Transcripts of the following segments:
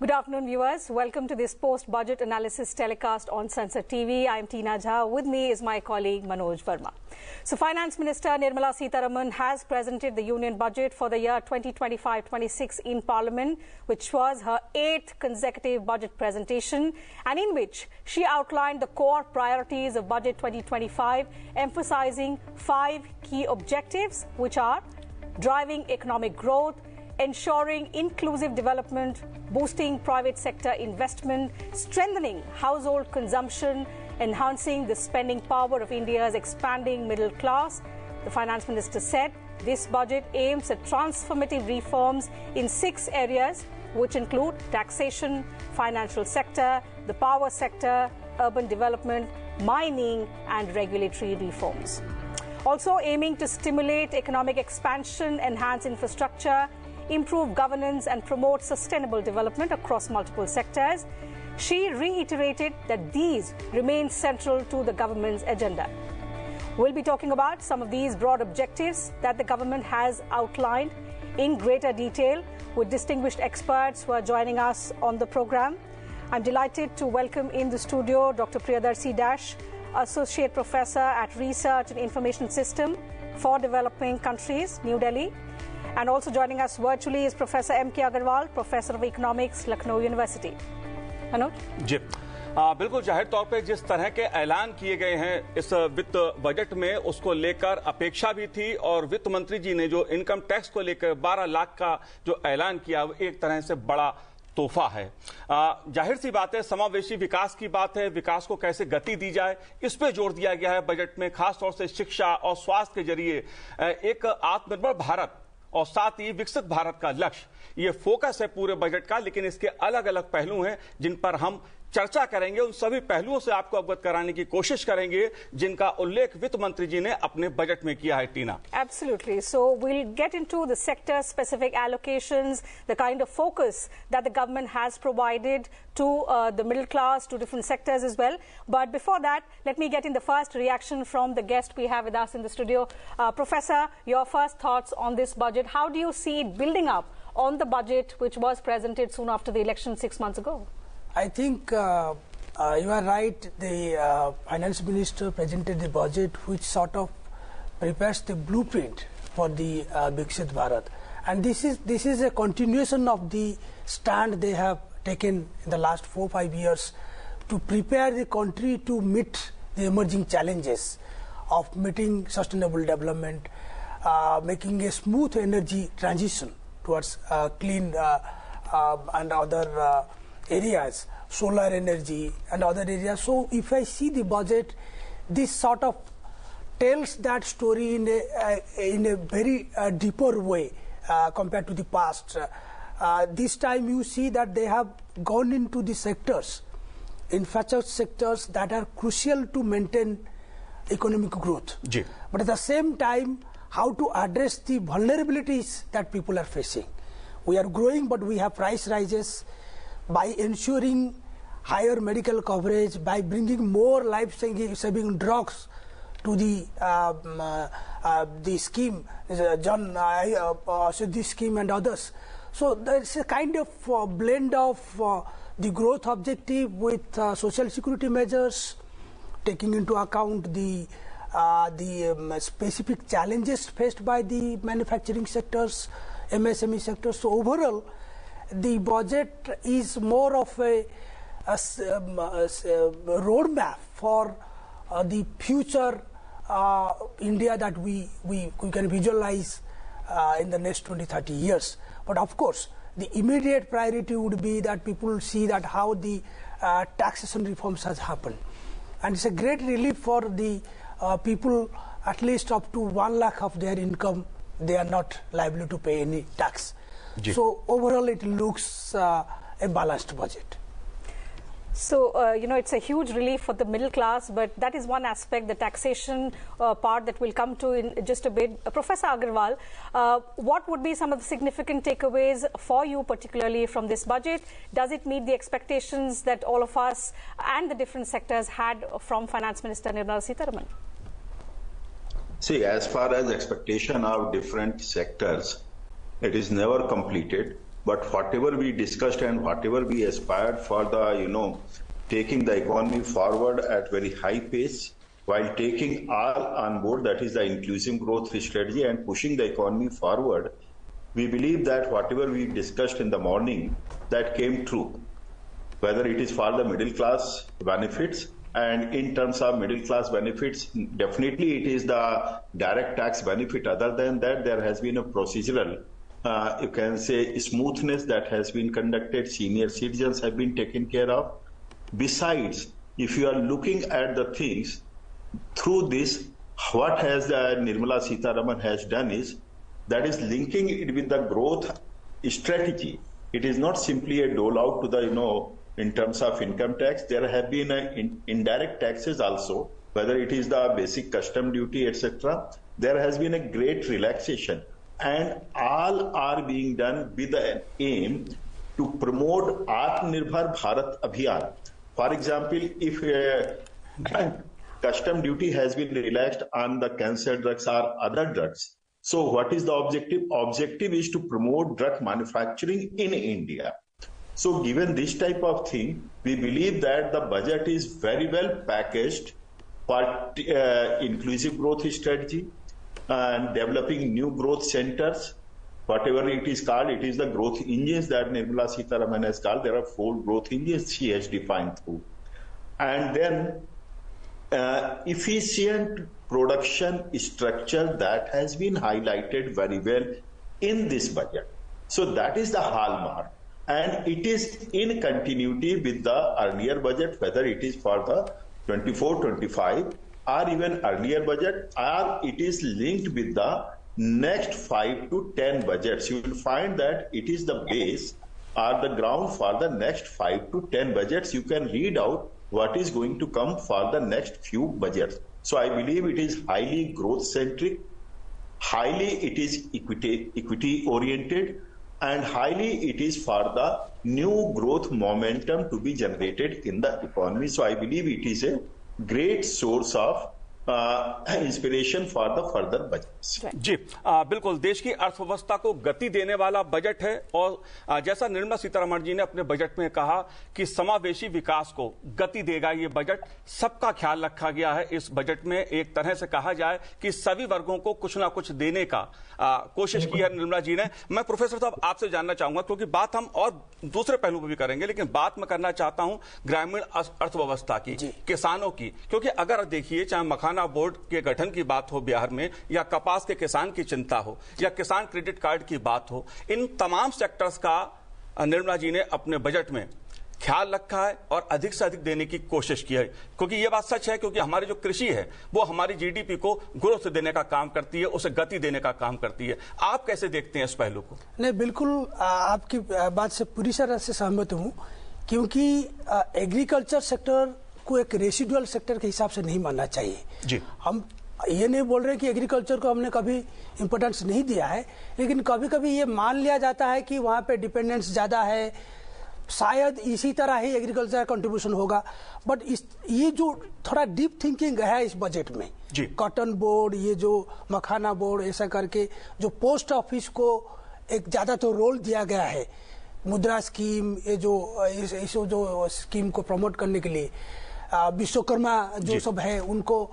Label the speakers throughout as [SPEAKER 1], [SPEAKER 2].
[SPEAKER 1] Good afternoon, viewers. Welcome to this post-budget analysis telecast on Sansad TV. I am Tina Jha. With me is my colleague Manoj Verma. So, Finance Minister Nirmala Sitharaman has presented the Union Budget for the year 2025-26 in Parliament, which was her 8th consecutive budget presentation, and in which she outlined the core priorities of Budget 2025, emphasizing 5 key objectives, which are driving economic growth, ensuring inclusive development, boosting private sector investment, strengthening household consumption, enhancing the spending power of India's expanding middle class. The Finance Minister said this budget aims at transformative reforms in 6 areas, which include taxation, financial sector, the power sector, urban development, mining and regulatory reforms. Also aiming to stimulate economic expansion, enhance infrastructure, improve governance and promote sustainable development across multiple sectors. She reiterated that these remain central to the government's agenda. We'll be talking about some of these broad objectives that the government has outlined in greater detail with distinguished experts who are joining us on the program. I'm delighted to welcome in the studio Dr. Priyadarshi Dash, Associate Professor at Research and Information System for Developing Countries, New Delhi. And also joining us virtually is Professor M.K. Agarwal, Professor of Economics, Lucknow University. Manoj
[SPEAKER 2] ji बिल्कुल जाहिर तौर पे जिस तरह के ऐलान किए गए हैं इस वित्त बजट में उसको लेकर अपेक्षा भी थी और वित्त मंत्री जी ने जो इनकम टैक्स को लेकर 12 लाख का जो ऐलान किया वो एक तरह से बड़ा तोहफा है। जाहिर सी बात है, समावेशी विकास की बात है, विकास को कैसे गति दी जाए इस पे जोर दिया गया है बजट में, खासतौर से शिक्षा और स्वास्थ्य के जरिए एक आत्मनिर्भर भारत और साथ ही विकसित भारत का लक्ष्य ये फोकस है पूरे बजट का। लेकिन इसके अलग अलग पहलू हैं जिन पर हम चर्चा करेंगे, उन सभी पहलुओं से आपको अवगत कराने की कोशिश करेंगे जिनका उल्लेख वित्त मंत्री जी ने अपने बजट में किया है। टीना,
[SPEAKER 1] Absolutely. So we'll get into the sector specific allocations, the kind of focus that the government has provided to the middle class, to different sectors as well. But before that, let me get in the first reaction from the guest we have with us in the studio. Professor, your first thoughts on this budget. How do you see it building up on the budget which was presented soon after the election 6 months ago?
[SPEAKER 3] I think you are right. The finance minister presented the budget which sort of prepares the blueprint for the Viksit Bharat, and this is a continuation of the stand they have taken in the last 4-5 years to prepare the country to meet the emerging challenges of meeting sustainable development, making a smooth energy transition towards clean and other areas, solar energy and other areas. So if I see the budget, this sort of tells that story in a very deeper way compared to the past. This time you see that they have gone into the sectors, infrastructure sectors that are crucial to maintain economic growth. Ji. But at the same time, how to address the vulnerabilities that people are facing. We are growing, but we have price rises. By ensuring higher medical coverage, by bringing more life-saving drugs to the scheme, John this scheme and others. So there's a kind of blend of the growth objective with social security measures, taking into account the specific challenges faced by the manufacturing sectors, MSME sectors. So overall, the budget is more of a roadmap for the future India that we can visualize in the next 20-30 years. But of course, the immediate priority would be that people see that how the taxation reforms has happened. And it's a great relief for the people, at least up to 1 lakh of their income, they are not liable to pay any tax. So overall it looks a balanced budget.
[SPEAKER 1] So, you know, it's a huge relief for the middle class, but that is one aspect, the taxation part that we'll come to in just a bit. Professor Agarwal, what would be some of the significant takeaways for you, particularly from this budget? Does it meet the expectations that all of us and the different sectors had from Finance Minister Nirmala Sitharaman?
[SPEAKER 4] See, as far as expectation of different sectors, it is never completed. but whatever we discussed and whatever we aspired for the, taking the economy forward at very high pace, while taking all on board, that is the inclusive growth strategy and pushing the economy forward, we believe that whatever we discussed in the morning, that came true. Whether it is for the middle class benefits, and in terms of middle class benefits, definitely it is the direct tax benefit. Other than that, there has been a procedural, you can say, smoothness that has been conducted. Senior citizens have been taken care of. Besides, if you are looking at the things through this, what has Nirmala Sitharaman has done is, that is linking it with the growth strategy. It is not simply a dole out to the, in terms of income tax. There have been indirect taxes also, whether it is the basic custom duty, etc. There has been a great relaxation, and all are being done with an aim to promote Atmanirbhar Bharat Abhiyan. For example, if custom duty has been relaxed on the cancer drugs or other drugs, so what is the objective? Objective is to promote drug manufacturing in India. So given this type of thing, we believe that the budget is very well packaged for inclusive growth strategy and developing new growth centers. Whatever it is called, it is the growth engines that Nirmala Sitharaman has called. There are 4 growth engines she has defined through. And then efficient production structure that has been highlighted very well in this budget. So that is the hallmark. And it is in continuity with the earlier budget, whether it is for the 24-25 or even earlier budget, or it is linked with the next 5 to 10 budgets. You will find that it is the base or the ground for the next 5 to 10 budgets. You can read out what is going to come for the next few budgets. So I believe it is highly growth centric, highly it is equity oriented, and highly it is for the new growth momentum to be generated in the economy. So I believe it is a great source of inspiration for the further budget.
[SPEAKER 2] जी बिल्कुल, देश की अर्थव्यवस्था को गति देने वाला budget है, और जैसा निर्मला सीतारमण जी ने अपने बजट में कहा कि समावेशी विकास को गति देगा ये बजट। सबका ख्याल रखा गया है इस बजट में। एक तरह से कहा जाए कि सभी वर्गों को कुछ ना कुछ देने का कोशिश की है निर्मला जी ने। मैं प्रोफेसर साहब आपसे जानना चाहूंगा, क्योंकि बात हम और दूसरे पहलू पर भी करेंगे, लेकिन बात मैं करना चाहता हूं ग्रामीण अर्थव्यवस्था की, किसानों की। क्योंकि अगर देखिए, चाहे मखाना बोर्ड के गठन की बात हो बिहार में, या कपास के किसान की चिंता हो, या किसान क्रेडिट कार्ड की बात हो, इन तमाम सेक्टर्स का निर्मला जी ने अपने बजट में ख्याल रखा है और अधिक से अधिक देने की कोशिश की है। क्योंकि यह बात सच है, क्योंकि हमारी जो कृषि है वो हमारी जीडीपी को ग्रोथ देने का काम करती है, उसे गति देने का काम करती है। आप कैसे देखते हैं इस पहलू को? नहीं,
[SPEAKER 3] बिल्कुल आपकी बात से पूरी तरह से सहमत हूं, क्योंकि एग्रीकल्चर सेक्टर को एक रेसिडुअल सेक्टर के हिसाब से नहीं मानना चाहिए। जी, हम ये नहीं बोल रहे कि एग्रीकल्चर को हमने कभी इंपोर्टेंस नहीं दिया है, लेकिन कभी कभी ये मान लिया जाता है कि वहां पे डिपेंडेंस ज्यादा है, शायद इसी तरह ही एग्रीकल्चर का कंट्रीब्यूशन होगा। बट ये जो थोड़ा डीप थिंकिंग है इस बजट में, कॉटन बोर्ड, ये जो मखाना बोर्ड, ऐसा करके जो पोस्ट ऑफिस को एक ज्यादा तो रोल दिया गया है, मुद्रा स्कीम, ये जो स्कीम को प्रमोट करने के लिए विश्वकर्मा जो सब है उनको,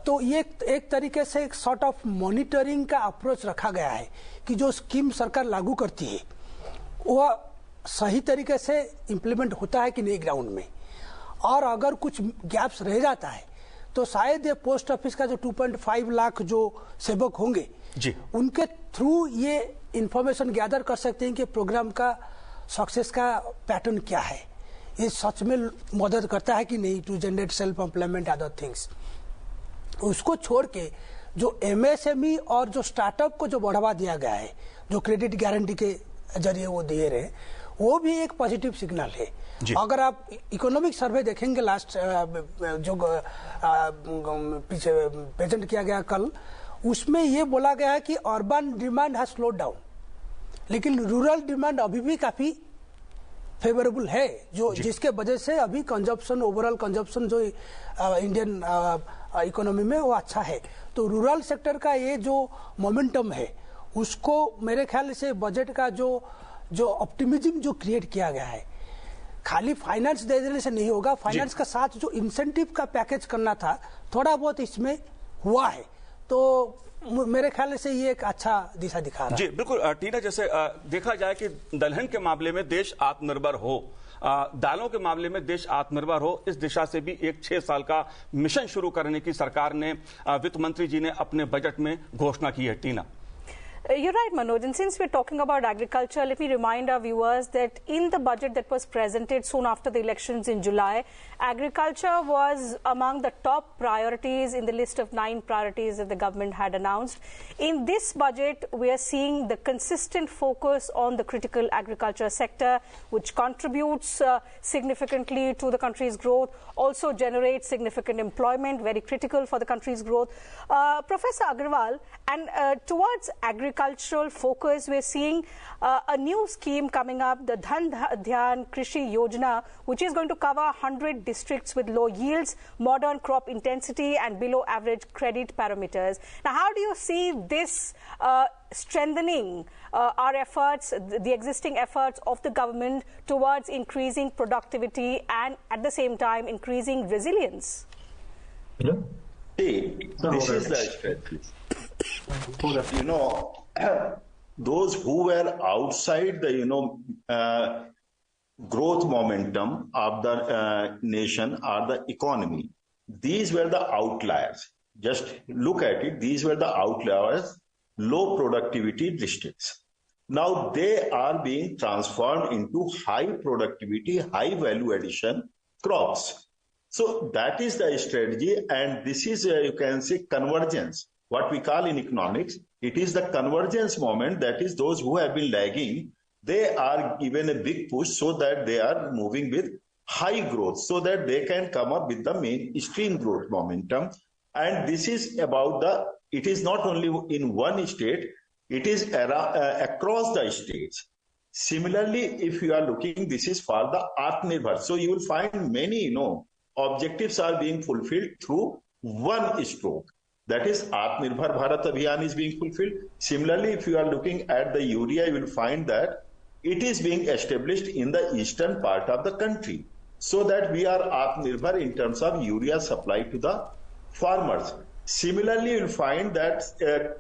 [SPEAKER 3] तो ये एक तरीके से एक सॉर्ट ऑफ मॉनिटरिंग का अप्रोच रखा गया है कि जो स्कीम सरकार लागू करती है वह सही तरीके से इम्प्लीमेंट होता है कि नहीं ग्राउंड में, और अगर कुछ गैप्स रह जाता है तो शायद ये पोस्ट ऑफिस का जो 2.5 लाख जो सेवक होंगे उनके थ्रू ये इंफॉर्मेशन गैदर कर सकते हैं कि प्रोग्राम का सक्सेस का पैटर्न क्या है, ये सच में मदद करता है कि नहीं to generate self employment other things. उसको छोड़ के जो एमएसएमई और जो स्टार्टअप को जो बढ़ावा दिया गया है, जो क्रेडिट गारंटी के जरिए वो दिए रहे, वो भी एक पॉजिटिव सिग्नल है। अगर आप इकोनॉमिक सर्वे देखेंगे लास्ट जो पीछे प्रेजेंट किया गया कल, उसमें ये बोला गया है कि urban demand has slowed down, लेकिन रूरल डिमांड अभी भी काफी फेवरेबल है, जो जिसके वजह से अभी कंजप्शन, ओवरऑल कंजप्शन जो इंडियन इकोनॉमी में वो अच्छा है। तो रूरल सेक्टर का ये जो मोमेंटम है उसको मेरे ख्याल से बजट का जो जो ऑप्टिमिज्म जो क्रिएट किया गया है, खाली फाइनेंस दे देने से नहीं होगा, फाइनेंस का साथ जो इंसेंटिव का पैकेज करना था थोड़ा बहुत इसमें हुआ है, तो मेरे ख्याल से ये एक अच्छा दिशा दिखा रहा है।
[SPEAKER 2] जी बिल्कुल टीना, जैसे देखा जाए कि दलहन के मामले में देश आत्मनिर्भर हो, दालों के मामले में देश आत्मनिर्भर हो, इस दिशा से भी एक 6 साल का मिशन शुरू करने की सरकार ने, वित्त मंत्री जी ने अपने बजट में घोषणा की है। टीना,
[SPEAKER 1] You're right, Manoj. And since we're talking about agriculture, let me remind our viewers that in the budget that was presented soon after the elections in July, agriculture was among the top priorities in the list of 9 priorities that the government had announced. In this budget, we are seeing the consistent focus on the critical agriculture sector, which contributes significantly to the country's growth, also generates significant employment, very critical for the country's growth. Professor Agarwal, and towards agricultural focus, we're seeing a new scheme coming up, the Dhan Dhyan Krishi Yojana, which is going to cover 100 districts with low yields, modern crop intensity and below average credit parameters. Now, how do you see this strengthening our efforts, the existing efforts of the government towards increasing productivity and at the same time increasing resilience?
[SPEAKER 4] Yeah. See, this is the strategy. Those who were outside the, growth momentum of the nation or the economy, these were the outliers. Just look at it. These were the outliers, low productivity districts. Now they are being transformed into high productivity, high value addition crops. So that is the strategy, and this is, you can say, convergence. What we call in economics, it is the convergence moment, that is those who have been lagging, they are given a big push so that they are moving with high growth, so that they can come up with the mainstream growth momentum. And this is about it is not only in one state, it is across the states. Similarly, if you are looking, this is for the Atmanirbhar. So you will find many, objectives are being fulfilled through one stroke. That is, Atmanirbhar Bharat Abhiyan is being fulfilled. Similarly, if you are looking at the urea, you will find that it is being established in the eastern part of the country, so that we are Atmanirbhar in terms of urea supply to the farmers. Similarly, you will find that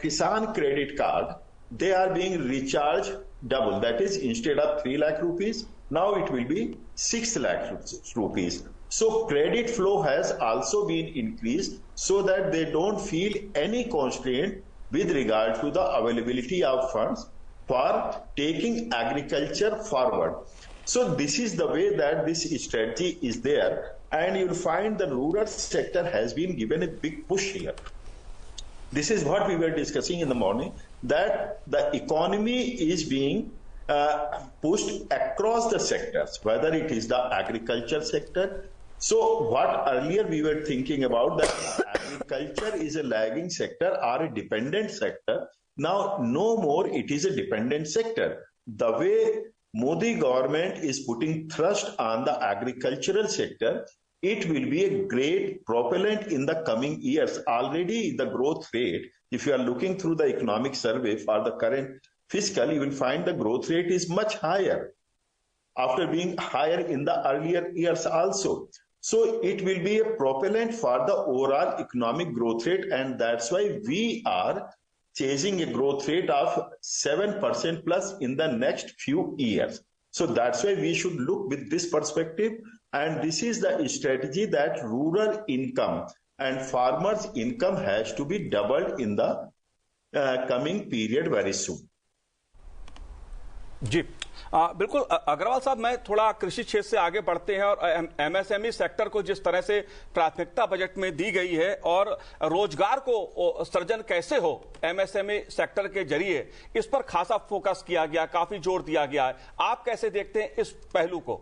[SPEAKER 4] Kisan credit card, they are being recharged double. That is, instead of 3 lakh rupees, now it will be 6 lakh rupees. So credit flow has also been increased so that they don't feel any constraint with regard to the availability of funds for taking agriculture forward. So this is the way that this strategy is there, and you'll find the rural sector has been given a big push here. This is what we were discussing in the morning, that the economy is being pushed across the sectors, whether it is the agriculture sector. So what earlier we were thinking about, that agriculture is a lagging sector or a dependent sector, now no more it is a dependent sector. The way Modi government is putting thrust on the agricultural sector, it will be a great propellant in the coming years. Already the growth rate, if you are looking through the economic survey for the current fiscal, you will find the growth rate is much higher after being higher in the earlier years also. So it will be a propellant for the overall economic growth rate, and that's why we are chasing a growth rate of 7% plus in the next few years. So that's why we should look with this perspective, and this is the strategy that rural income and farmers' income has to be doubled in the coming period very soon.
[SPEAKER 2] जी बिल्कुल अग्रवाल साहब, मैं थोड़ा कृषि क्षेत्र से आगे बढ़ते हैं और एमएसएमई सेक्टर को जिस तरह से प्राथमिकता बजट में दी गई है और रोजगार को सृजन कैसे हो एमएसएमई सेक्टर के जरिए, इस पर खासा फोकस किया गया, काफी जोर दिया गया है। आप कैसे देखते हैं इस पहलू को?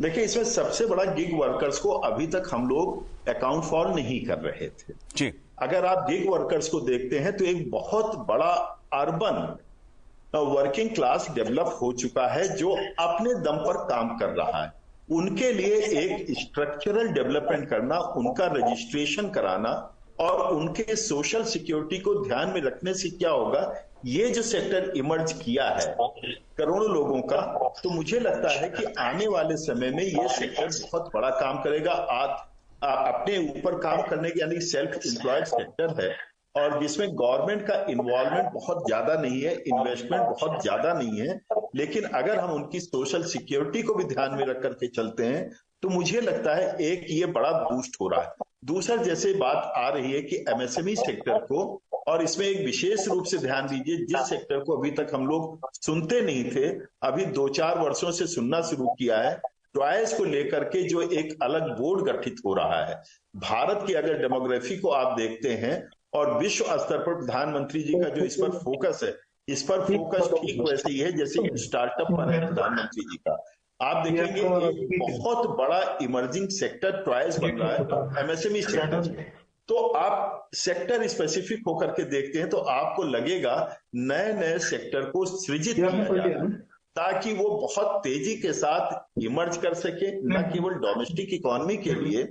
[SPEAKER 4] देखिए, इसमें सबसे बड़ा गिग वर्कर्स को अभी तक हम लोग अकाउंट फॉर नहीं कर रहे थे
[SPEAKER 2] जी।
[SPEAKER 4] अगर आप गिग वर्कर्स को देखते हैं तो एक बहुत बड़ा अर्बन वर्किंग क्लास डेवलप हो चुका है जो अपने दम पर काम कर रहा है। उनके लिए एक स्ट्रक्चरल डेवलपमेंट करना, उनका रजिस्ट्रेशन कराना और उनके सोशल सिक्योरिटी को ध्यान में रखने से क्या होगा, ये जो सेक्टर इमर्ज किया है करोड़ों लोगों का, तो मुझे लगता है कि आने वाले समय में ये सेक्टर बहुत बड़ा काम करेगा। अपने ऊपर काम करने के, यानी सेल्फ एम्प्लॉयड सेक्टर है और जिसमें गवर्नमेंट का इन्वॉल्वमेंट बहुत ज्यादा नहीं है, इन्वेस्टमेंट बहुत ज्यादा नहीं है, लेकिन अगर हम उनकी सोशल सिक्योरिटी को भी ध्यान में रख करके चलते हैं तो मुझे लगता है एक ये बड़ा बूस्ट हो रहा है। दूसरा, जैसे बात आ रही है कि एमएसएमई सेक्टर को, और इसमें एक विशेष रूप से ध्यान दीजिए, जिस सेक्टर को अभी तक हम लोग सुनते नहीं थे, अभी 2-4 वर्षों से सुनना शुरू किया है, टॉयज को लेकर के जो एक अलग बोर्ड गठित हो रहा है। भारत की अगर डेमोग्राफी को आप देखते हैं और विश्व स्तर पर प्रधानमंत्री जी का जो इस पर फोकस है, इस पर फोकस ठीक वैसे ही है जैसे स्टार्टअप पर है प्रधानमंत्री जी का। आप देखेंगे एक बहुत बड़ा इमर्जिंग सेक्टर टॉयज बन रहा है, एमएसएमई सेक्टर। तो आप सेक्टर स्पेसिफिक होकर के देखते हैं तो आपको लगेगा नए नए सेक्टर को सृजित किया जाए ताकि वो बहुत तेजी के साथ इमर्ज कर सके, न केवल डोमेस्टिक इकोनॉमी के लिए,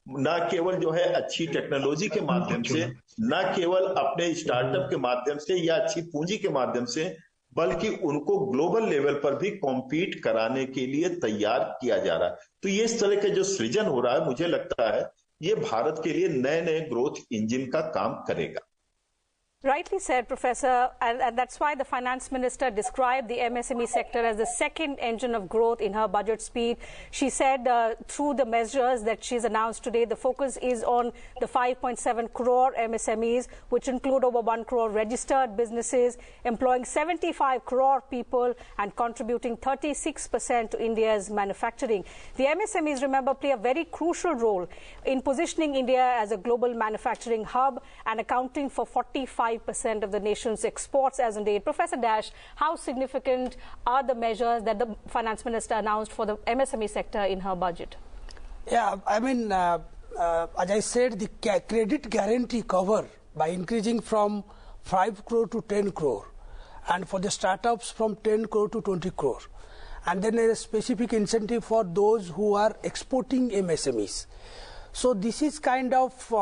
[SPEAKER 4] न केवल जो है अच्छी टेक्नोलॉजी के माध्यम से, न केवल अपने स्टार्टअप के माध्यम से या अच्छी पूंजी के माध्यम से, बल्कि उनको ग्लोबल लेवल पर भी कॉम्पीट कराने के लिए तैयार किया जा रहा है। तो ये इस तरह के जो सृजन हो रहा है, मुझे लगता है ये भारत के लिए नए नए ग्रोथ इंजन का काम करेगा।
[SPEAKER 1] Rightly said, Professor, and that's why the Finance Minister described the MSME sector as the second engine of growth in her budget speech. She said through the measures that she's announced today, the focus is on the 5.7 crore MSMEs, which include over 1 crore registered businesses, employing 75 crore people and contributing 36% to India's manufacturing. The MSMEs, remember, play a very crucial role in positioning India as a global manufacturing hub and accounting for 45% of the nation's exports as on date. Professor Dash, how significant are the measures that the Finance Minister announced for the MSME sector in her budget?
[SPEAKER 3] Yeah, I mean, as I said, the credit guarantee cover by increasing from 5 crore to 10 crore and for the startups from 10 crore to 20 crore. And then a specific incentive for those who are exporting MSMEs. So this is kind of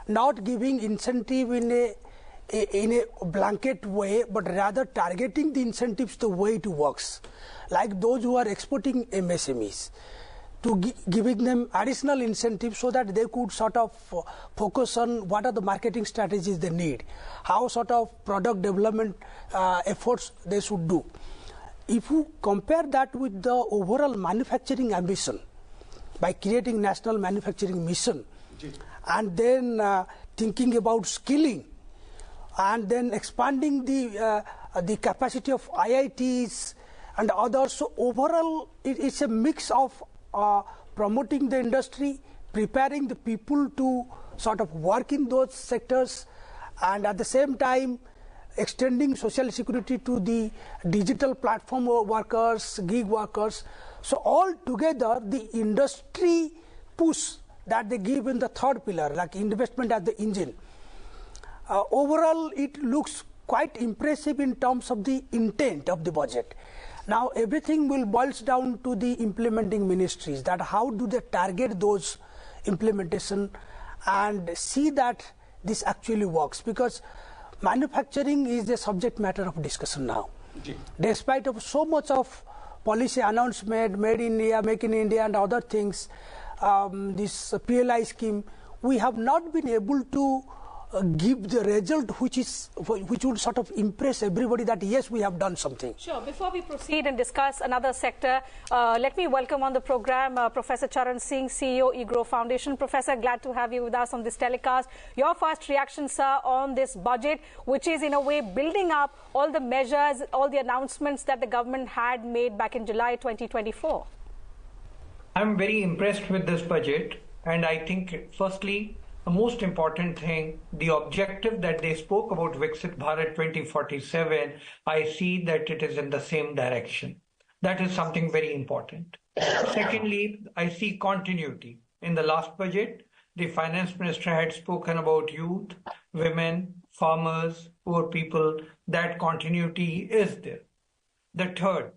[SPEAKER 3] not giving incentive in a blanket way, but rather targeting the incentives the way it works. Like those who are exporting MSMEs, to giving them additional incentives so that they could sort of focus on what are the marketing strategies they need, how sort of product development efforts they should do. If you compare that with the overall manufacturing ambition, by creating national manufacturing mission, and then thinking about skilling, and then expanding the capacity of IITs and others. So overall, it's a mix of promoting the industry, preparing the people to sort of work in those sectors, and at the same time extending social security to the digital platform workers, gig workers. So all together, the industry push that they give in the third pillar, like investment as the engine, overall it looks quite impressive in terms of the intent of the budget. Now everything will boils down to the implementing ministries, that how do they target those implementation and see that this actually works, because manufacturing is the subject matter of discussion now. Despite of so much of policy announcement, made in India, make in India and other things, this PLI scheme, we have not been able to give the result which would sort of impress everybody that yes, we have done something.
[SPEAKER 1] Sure. Before we proceed and discuss another sector, let me welcome on the program Professor Charan Singh, CEO, eGrow Foundation. Professor, glad to have you with us on this telecast. Your first reaction, sir, on this budget, which is in a way building up all the measures, all the announcements that the government had made back in July 2024.
[SPEAKER 5] I'm very impressed with this budget, and I think firstly, the most important thing, the objective that they spoke about, Viksit Bharat 2047, I see that it is in the same direction. That is something very important. Secondly, I see continuity. In the last budget, the finance minister had spoken about youth, women, farmers, poor people. That continuity is there. The third,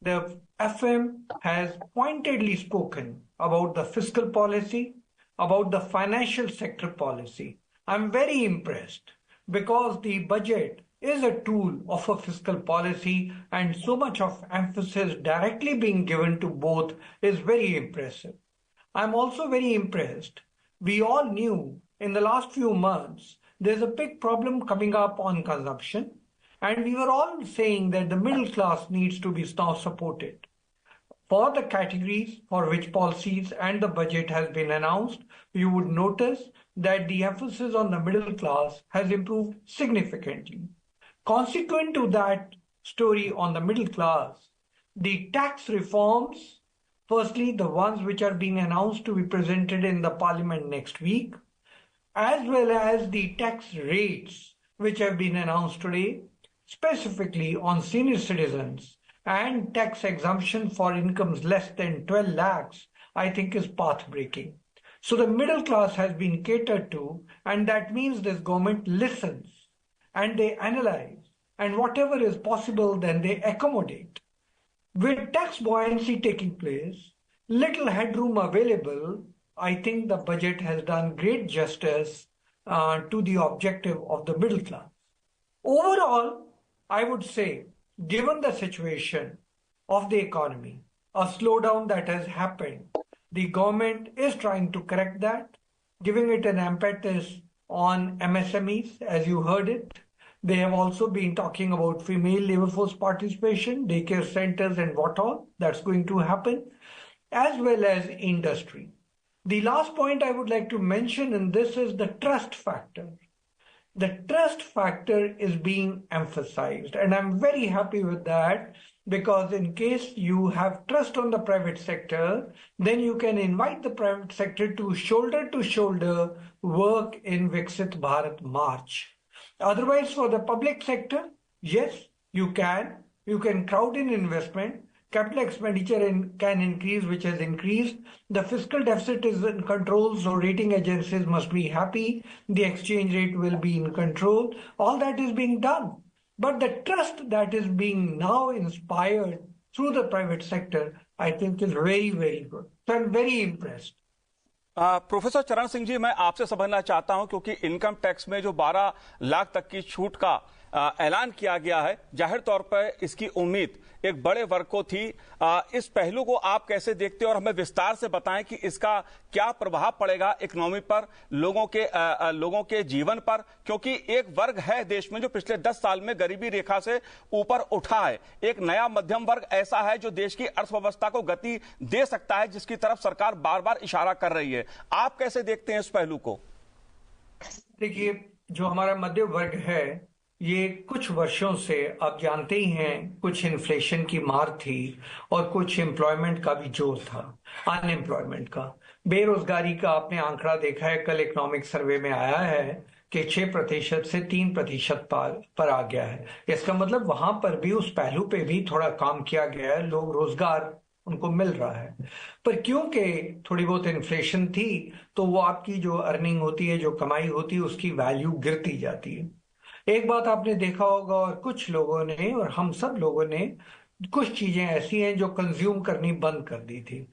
[SPEAKER 5] the FM has pointedly spoken about the fiscal policy, about the financial sector policy. I'm very impressed because the budget is a tool of a fiscal policy, and so much of emphasis directly being given to both is very impressive. I'm also very impressed. We all knew in the last few months there's a big problem coming up on consumption, and we were all saying that the middle class needs to be now supported. For the categories for which policies and the budget has been announced, you would notice that the emphasis on the middle class has improved significantly. Consequent to that story on the middle class, the tax reforms, firstly, the ones which are being announced to be presented in the Parliament next week, as well as the tax rates which have been announced today, specifically on senior citizens and tax exemption for incomes less than 12 lakhs, I think is path-breaking. So the middle class has been catered to, and that means this government listens and they analyze, and whatever is possible, then they accommodate. With tax buoyancy taking place, little headroom available, I think the budget has done great justice to the objective of the middle class. Overall, I would say, given the situation of the economy, a slowdown that has happened, the government is trying to correct that, giving it an impetus on MSMEs, as you heard it. They have also been talking about female labor force participation, daycare centers and what all that's going to happen, as well as industry. The last point I would like to mention in this is the trust factor. The trust factor is being emphasized, and I'm very happy with that, because in case you have trust on the private sector, then you can invite the private sector to shoulder work in Viksit Bharat March. Otherwise, for the public sector, yes, you can crowd in investment, capital expenditure can increase, which has increased. The fiscal deficit is in control, so rating agencies must be happy. The exchange rate will be in control. All that is being done. But the trust that is being now inspired through the private sector, I think is very, very good. So I'm very impressed.
[SPEAKER 2] Professor चरण सिंह जी, मैं आपसे समझना चाहता हूं, क्योंकि income tax में जो 12 लाख तक की छूट का ऐलान किया गया है, जाहिर तौर पर इसकी उम्मीद एक बड़े वर्ग को थी। इस पहलू को आप कैसे देखते हैं और हमें विस्तार से बताएं कि इसका क्या प्रभाव पड़ेगा इकोनॉमी पर, लोगों के जीवन पर, क्योंकि एक वर्ग है देश में जो पिछले 10 साल में गरीबी रेखा से ऊपर उठा है। एक नया मध्यम वर्ग ऐसा है जो देश की अर्थव्यवस्था को गति दे सकता है, जिसकी तरफ सरकार बार बार इशारा कर रही है। आप कैसे देखते हैं इस पहलू को?
[SPEAKER 5] देखिए, जो हमारा मध्य वर्ग है, ये कुछ वर्षों से आप जानते ही हैं, कुछ इन्फ्लेशन की मार थी और कुछ एम्प्लॉयमेंट का भी जोर था, अनएम्प्लॉयमेंट का, बेरोजगारी का आपने आंकड़ा देखा है। कल इकोनॉमिक सर्वे में आया है कि 6% से 3% पर आ गया है। इसका मतलब वहां पर भी, उस पहलू पे भी थोड़ा काम किया गया है, लोग रोजगार उनको मिल रहा है। पर क्योंकि थोड़ी बहुत इन्फ्लेशन थी, तो वो आपकी जो अर्निंग होती है, जो कमाई होती है, उसकी वैल्यू गिरती जाती है। एक बात आपने देखा होगा, और कुछ लोगों ने और हम सब लोगों ने, कुछ चीजें ऐसी हैं जो कंज्यूम करनी बंद कर दी थी,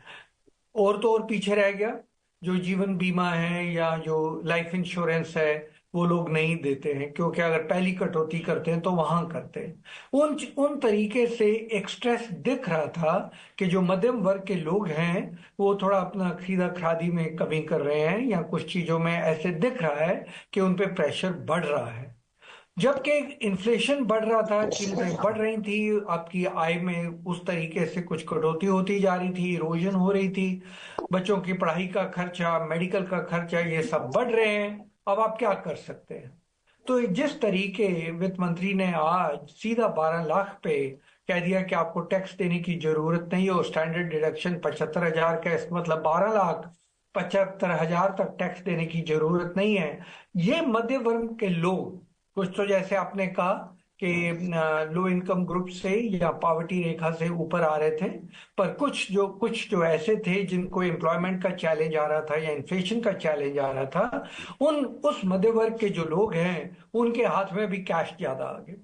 [SPEAKER 5] और तो और पीछे रह गया। जो जीवन बीमा है या जो लाइफ इंश्योरेंस है, वो लोग नहीं देते हैं, क्योंकि अगर पहली कटौती करते हैं तो वहां करते हैं। उन तरीके से एक स्ट्रेस दिख रहा था कि जो मध्यम वर्ग के लोग हैं वो थोड़ा अपना खरीदा खरादी में कमी कर रहे हैं, या कुछ चीजों में ऐसे दिख रहा है कि उन पे प्रेशर बढ़ रहा है। जबकि इन्फ्लेशन बढ़ रहा था, कीमतें बढ़ रही थी, आपकी आय में उस तरीके से कुछ कटौती होती जा रही थी, इरोजन हो रही थी, बच्चों की पढ़ाई का खर्चा, मेडिकल का खर्चा, ये सब बढ़ रहे हैं। अब आप क्या कर सकते हैं? तो जिस तरीके वित्त मंत्री ने आज सीधा 12 लाख पे कह दिया कि आपको टैक्स देने की जरूरत नहीं है, और स्टैंडर्ड डिडक्शन 75,000 का, इसका मतलब 12,75,000 तक टैक्स देने की जरूरत नहीं है। ये मध्य वर्ग के लोग, कुछ तो जैसे आपने कहा कि लो इनकम ग्रुप से या पॉवर्टी रेखा से ऊपर आ रहे थे, पर कुछ जो ऐसे थे जिनको एम्प्लॉयमेंट का चैलेंज आ रहा था या इन्फ्लेशन का चैलेंज आ रहा था, उस मध्य वर्ग के जो लोग हैं, उनके हाथ में भी कैश ज्यादा आ गए।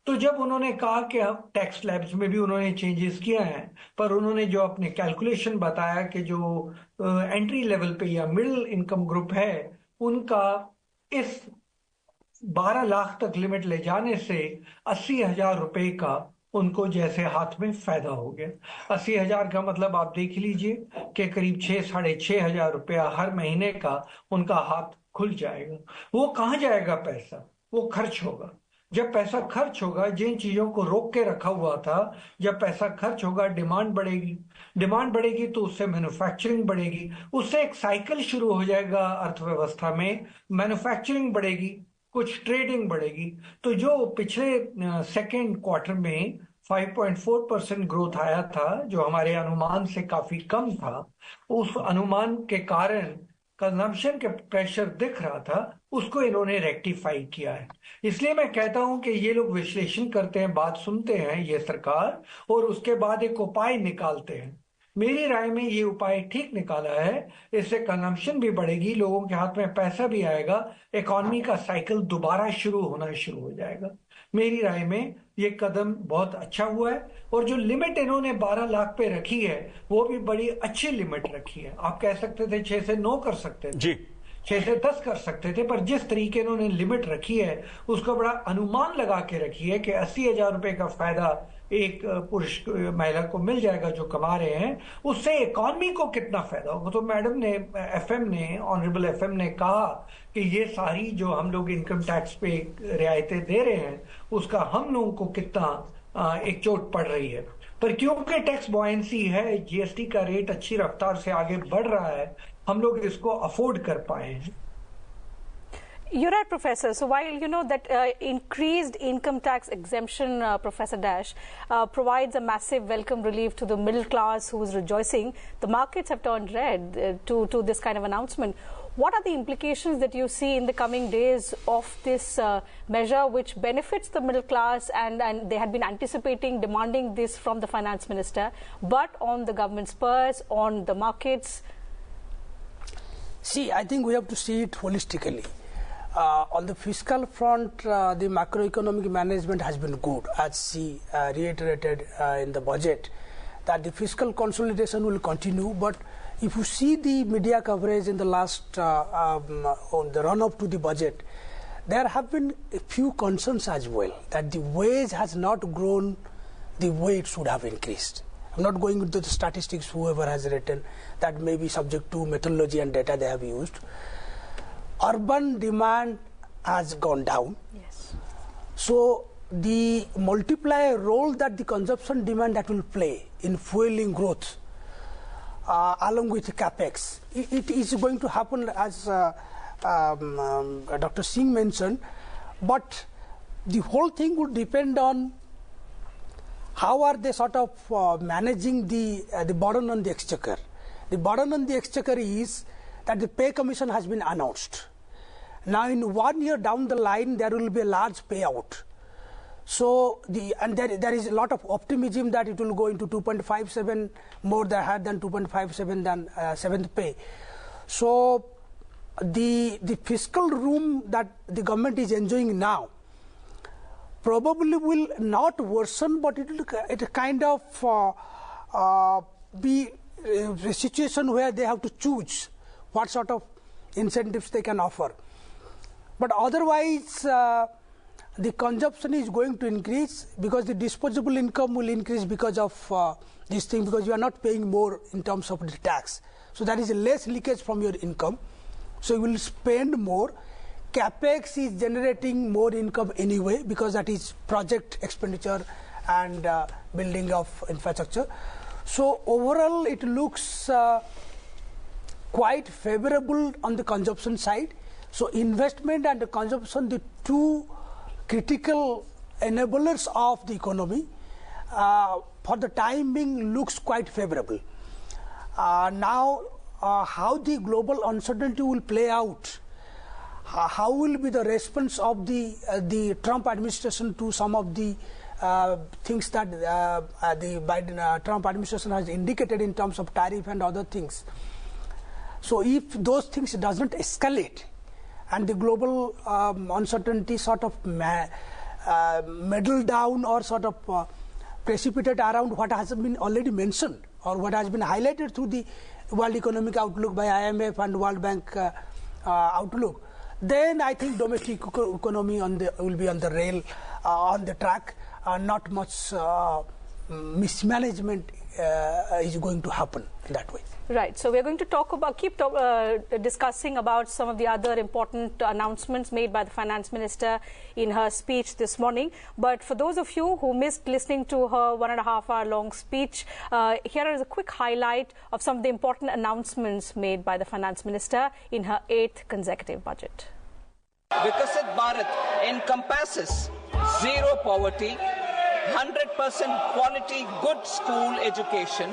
[SPEAKER 5] तो जब उन्होंने कहा कि अब टैक्स स्लैब्स में भी उन्होंने चेंजेस किया है, पर उन्होंने जो अपने कैलकुलेशन बताया कि जो एंट्री लेवल पे या मिडिल इनकम ग्रुप है, उनका इस 12 लाख तक लिमिट ले जाने से 80,000 रुपए का उनको जैसे हाथ में फायदा हो गया। 80,000 का मतलब आप देख लीजिए कि करीब 6-6,500 रुपया हर महीने का उनका हाथ खुल जाएगा। वो कहाँ जाएगा पैसा? वो खर्च होगा। जब पैसा खर्च होगा, जिन चीजों को रोक के रखा हुआ था, जब पैसा खर्च होगा डिमांड बढ़ेगी, डिमांड बढ़ेगी तो उससे मैन्युफैक्चरिंग बढ़ेगी, उससे एक साइकिल शुरू हो जाएगा अर्थव्यवस्था में। मैन्युफैक्चरिंग बढ़ेगी, कुछ ट्रेडिंग बढ़ेगी। तो जो पिछले सेकेंड क्वार्टर में 5.4% ग्रोथ आया था, जो हमारे अनुमान से काफी कम था, उस अनुमान के कारण कंजम्पशन के प्रेशर दिख रहा था, उसको इन्होंने रेक्टिफाई किया है। इसलिए मैं कहता हूं कि ये लोग विश्लेषण करते हैं, बात सुनते हैं ये सरकार, और उसके बाद एक उपाय निकालते हैं। मेरी राय में ये उपाय ठीक निकाला है। इससे कंजम्पशन भी बढ़ेगी, लोगों के हाथ में पैसा भी आएगा, इकॉनमी का साइकिल दोबारा शुरू हो जाएगा। मेरी राय में ये कदम बहुत अच्छा हुआ है। और जो लिमिट इन्होंने 12 लाख पे रखी है, वो भी बड़ी अच्छी लिमिट रखी है। आप कह सकते थे 6 से 9 कर सकते थे जी, 6 से 10 कर सकते थे, पर जिस तरीके इन्होंने लिमिट रखी है उसको बड़ा अनुमान लगा के रखी है कि 80,000 रुपए का फायदा एक पुरुष महिला को मिल जाएगा जो कमा रहे हैं। उससे इकॉनमी को कितना फायदा होगा? तो मैडम ने, एफएम ने, ऑनरेबल एफएम ने कहा कि ये सारी जो हम लोग इनकम टैक्स पे रियायतें दे रहे हैं, उसका हम लोगों को कितना एक चोट पड़ रही है। पर क्योंकि टैक्स बॉयंसी है, जीएसटी का रेट अच्छी रफ्तार से आगे बढ़ रहा है, हम लोग इसको अफोर्ड कर पाए हैं।
[SPEAKER 1] You're right, Professor. So while you know that increased income tax exemption, Professor Dash, provides a massive welcome relief to the middle class who is rejoicing, the markets have turned red to this kind of announcement. What are the implications that you see in the coming days of this measure, which benefits the middle class, and they had been anticipating, demanding this from the finance minister, but on the government's purse, on the markets?
[SPEAKER 3] See, I think we have to see it holistically. On the fiscal front, the macroeconomic management has been good, as she reiterated in the budget, that the fiscal consolidation will continue. But if you see the media coverage in the last, on the run-up to the budget, there have been a few concerns as well, that the wage has not grown the way it should have increased. I'm not going into the statistics, whoever has written, that may be subject to methodology and data they have used. Urban demand has gone down.
[SPEAKER 1] Yes.
[SPEAKER 3] So the multiplier role that the consumption demand that will play in fueling growth, along with the capex, it is going to happen as Dr. Singh mentioned. But the whole thing would depend on how are they sort of managing the burden on the exchequer. The burden on the exchequer is that the pay commission has been announced. Now, in 1 year down the line, there will be a large payout. So, there is a lot of optimism that it will go into 2.57 more than 2.57 than 7th pay. So, the fiscal room that the government is enjoying now probably will not worsen, but it will kind of be a situation where they have to choose what sort of incentives they can offer. But otherwise, the consumption is going to increase because the disposable income will increase because of this thing, because you are not paying more in terms of the tax. So there is less leakage from your income. So you will spend more. Capex is generating more income anyway because that is project expenditure and building of infrastructure. So overall, it looks quite favorable on the consumption side. So investment and the consumption, the two critical enablers of the economy, for the time being looks quite favorable. Now, how the global uncertainty will play out, how will be the response of the Trump administration to some of the things that the Biden Trump administration has indicated in terms of tariff and other things. So if those things doesn't escalate and the global uncertainty sort of meddle down or sort of precipitate around what has been already mentioned or what has been highlighted through the World Economic Outlook by IMF and World Bank outlook, then I think domestic economy will be on the rail, on the track. Not much mismanagement is going to happen in that way.
[SPEAKER 1] Right. So we're going to keep discussing about some of the other important announcements made by the Finance Minister in her speech this morning. But for those of you who missed listening to her 1.5-hour long speech, here is a quick highlight of some of the important announcements made by the Finance Minister in her 8th consecutive budget.
[SPEAKER 6] Vikasit Bharat encompasses zero poverty, 100% quality good school education,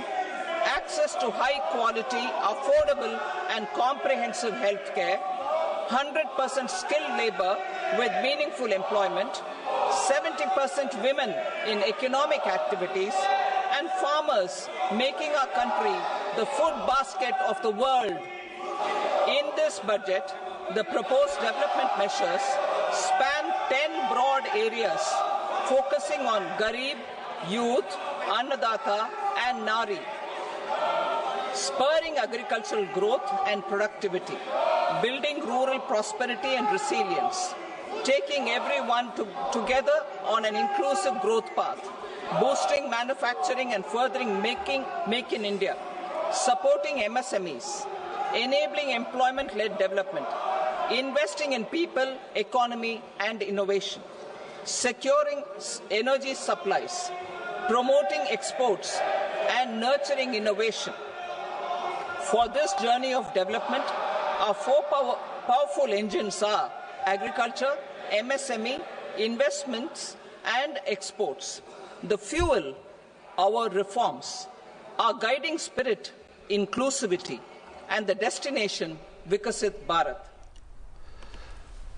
[SPEAKER 6] access to high quality, affordable and comprehensive health care, 100% skilled labor with meaningful employment, 70% women in economic activities, and farmers making our country the food basket of the world. In this budget, the proposed development measures span 10 broad areas focusing on Garib, Youth, Annadata and Nari, spurring agricultural growth and productivity, building rural prosperity and resilience, taking everyone together on an inclusive growth path, boosting manufacturing and furthering Make in India, supporting MSMEs, enabling employment-led development, investing in people, economy and innovation, securing energy supplies, promoting exports and nurturing innovation. For this journey of development, our four powerful engines are agriculture, MSME, investments and exports. The fuel, our reforms, our guiding spirit, inclusivity, and the destination, Vikasit Bharat.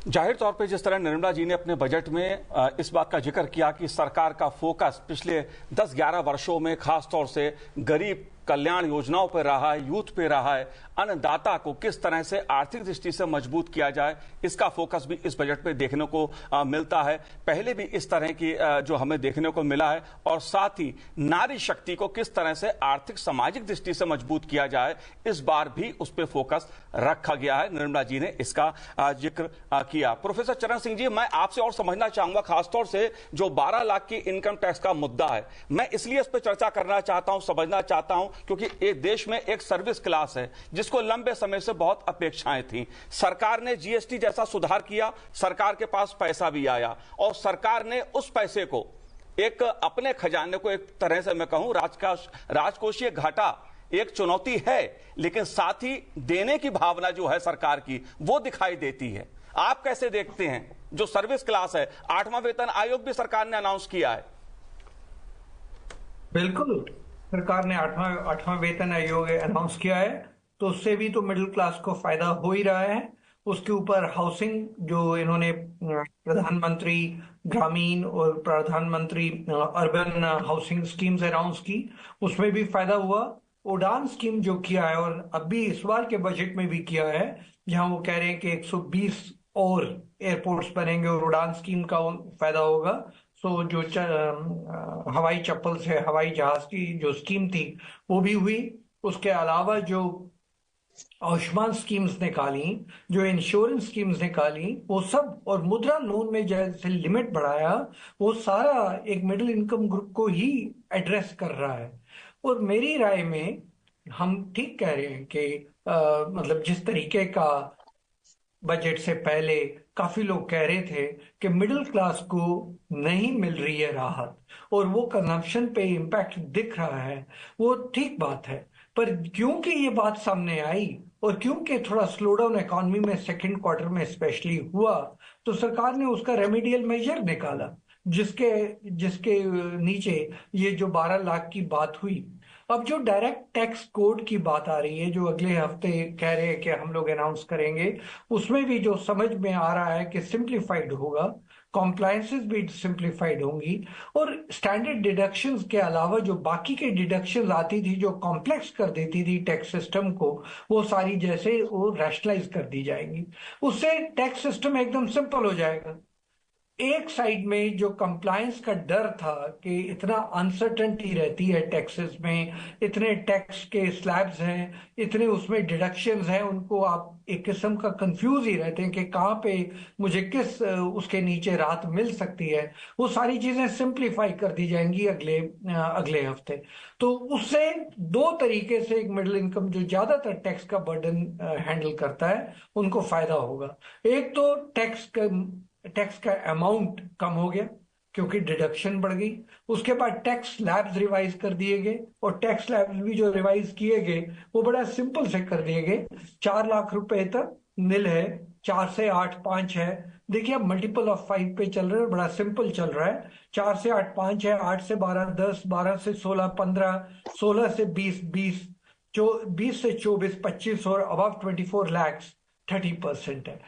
[SPEAKER 2] जाहिर तौर पे जिस तरह निर्मला जी ने अपने budget में इस बात का जिक्र किया कि सरकार का फोकस पिछले 10-11 वर्षों में खास तौर से गरीब कल्याण योजनाओं पर रहा है, यूथ पे रहा है, अन्नदाता को किस तरह से आर्थिक दृष्टि से मजबूत किया जाए, इसका फोकस भी इस बजट में देखने को मिलता है। पहले भी इस तरह की जो हमें देखने को मिला है, और साथ ही नारी शक्ति को किस तरह से आर्थिक सामाजिक दृष्टि से मजबूत किया जाए, इस बार भी उस पर फोकस रखा गया है। निर्मला जी ने इसका जिक्र किया। प्रोफेसर चरण सिंह जी, मैं आपसे और समझना चाहूंगा, खासतौर से जो 12 लाख की इनकम टैक्स का मुद्दा है, मैं इसलिए इस पर चर्चा करना चाहता हूं, समझना चाहता हूं, क्योंकि एक देश में एक सर्विस क्लास है जिसको लंबे समय से बहुत अपेक्षाएं थी। सरकार ने जीएसटी जैसा सुधार किया, सरकार के पास पैसा भी आया और सरकार ने उस पैसे को एक अपने खजाने को, एक तरह से मैं कहूं राजकोषीय घाटा एक चुनौती है, लेकिन साथ ही देने की भावना जो है सरकार की, वो दिखाई देती है। आप कैसे देखते हैं जो सर्विस क्लास है? 8वां वेतन आयोग भी सरकार ने अनाउंस किया है।
[SPEAKER 5] बिल्कुल, सरकार ने 8वां वेतन आयोग अनाउंस किया है, तो उससे भी तो मिडिल क्लास को फायदा हो ही रहा है। उसके ऊपर हाउसिंग जो इन्होंने प्रधानमंत्री ग्रामीण और प्रधानमंत्री अर्बन हाउसिंग स्कीम्स अनाउंस की, उसमें भी फायदा हुआ। उड़ान स्कीम जो किया है, और अभी इस बार के बजट में भी किया है, जहां वो कह रहे हैं कि 120 और एयरपोर्ट्स बनेंगे और उड़ान स्कीम का फायदा होगा। सो जो हवाई चप्पल से हवाई जहाज की जो स्कीम थी वो भी हुई। उसके अलावा जो आयुष्मान स्कीम्स निकाली, जो इंश्योरेंस स्कीम्स निकाली, वो सब, और मुद्रा लोन में जैसे लिमिट बढ़ाया, वो सारा एक मिडिल इनकम ग्रुप को ही एड्रेस कर रहा है। और मेरी राय में हम ठीक कह रहे हैं कि मतलब जिस तरीके का बजट से पहले काफी लोग कह रहे थे कि मिडिल क्लास को नहीं मिल रही है राहत और वो कंजम्पशन पे इम्पैक्ट दिख रहा है, वो ठीक बात है। पर क्योंकि ये बात सामने आई और क्योंकि थोड़ा स्लो डाउन इकोनॉमी में सेकंड क्वार्टर में स्पेशली हुआ, तो सरकार ने उसका रेमेडियल मेजर निकाला, जिसके नीचे ये जो 12 लाख की बात हुई। अब जो डायरेक्ट टैक्स कोड की बात आ रही है, जो अगले हफ्ते कह रहे हैं कि हम लोग अनाउंस करेंगे, उसमें भी जो समझ में आ रहा है कि सिंप्लीफाइड होगा, कॉम्प्लायंसेस भी सिंप्लीफाइड होंगी, और स्टैंडर्ड डिडक्शंस के अलावा जो बाकी के डिडक्शंस आती थी जो कॉम्प्लेक्स कर देती थी टैक्स सिस्टम को, वो सारी जैसे वो रैशनलाइज कर दी जाएंगी। उससे टैक्स सिस्टम एकदम सिंपल हो जाएगा। एक साइड में जो कंप्लायंस का डर था कि इतना अनसर्टेनिटी रहती है टैक्सेस में, इतने टैक्स के स्लैब्स हैं, इतने उसमें डिडक्शंस हैं, उनको आप एक किस्म का कंफ्यूज ही रहते हैं कि कहाँ पे मुझे किस उसके नीचे राहत मिल सकती है। वो सारी चीजें सिंप्लीफाई कर दी जाएंगी अगले हफ्ते। तो उससे दो तरीके से एक मिडिल इनकम जो ज्यादातर टैक्स का बर्डन हैंडल करता है उनको फायदा होगा। एक तो टैक्स का अमाउंट कम हो गया क्योंकि डिडक्शन बढ़ गई। उसके बाद टैक्स स्लैब्स रिवाइज कर दिए गए, और टैक्स स्लैब्स भी जो रिवाइज किए गए वो बड़ा सिंपल से कर दिए गए। 4 लाख रुपए तक नील है, 4 से 8 5 है। देखिए अब मल्टीपल ऑफ 5 पे चल रहे हैं, बड़ा सिंपल चल रहा है। 4 से 8 5 है, 8 से 12 10, 12 से 16 15, 16 से 20 20, जो 20 से 24 25 और अबव 24 लैक्स 30% है।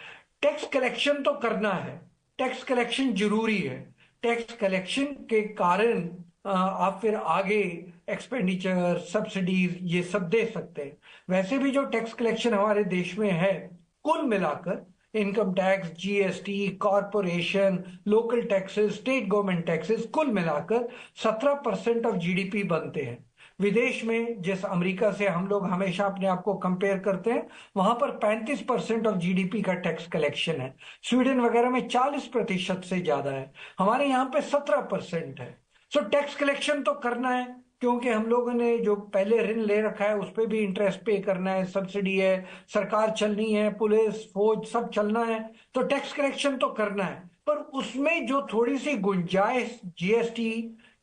[SPEAKER 5] टैक्स कलेक्शन तो करना है, टैक्स कलेक्शन जरूरी है। टैक्स कलेक्शन के कारण आप फिर आगे एक्सपेंडिचर, सब्सिडीज ये सब दे सकते हैं। वैसे भी जो टैक्स कलेक्शन हमारे देश में है कुल मिलाकर, income tax, GST, corporation, local taxes, state government taxes, कुल मिलाकर 17% ऑफ जीडीपी बनते हैं। विदेश में जिस अमेरिका से हम लोग हमेशा अपने आप को कंपेयर करते हैं, वहां पर 35% ऑफ जीडीपी का टैक्स कलेक्शन है। स्वीडन वगैरह में 40% से ज्यादा है, हमारे यहाँ पे 17% है। सो टैक्स कलेक्शन तो करना है, क्योंकि हम लोगों ने जो पहले ऋण ले रखा है उस पर भी इंटरेस्ट पे करना है, सब्सिडी है, सरकार चलनी है, पुलिस फौज सब चलना है, तो टैक्स कलेक्शन तो करना है। पर उसमें जो थोड़ी सी गुंजाइश जीएसटी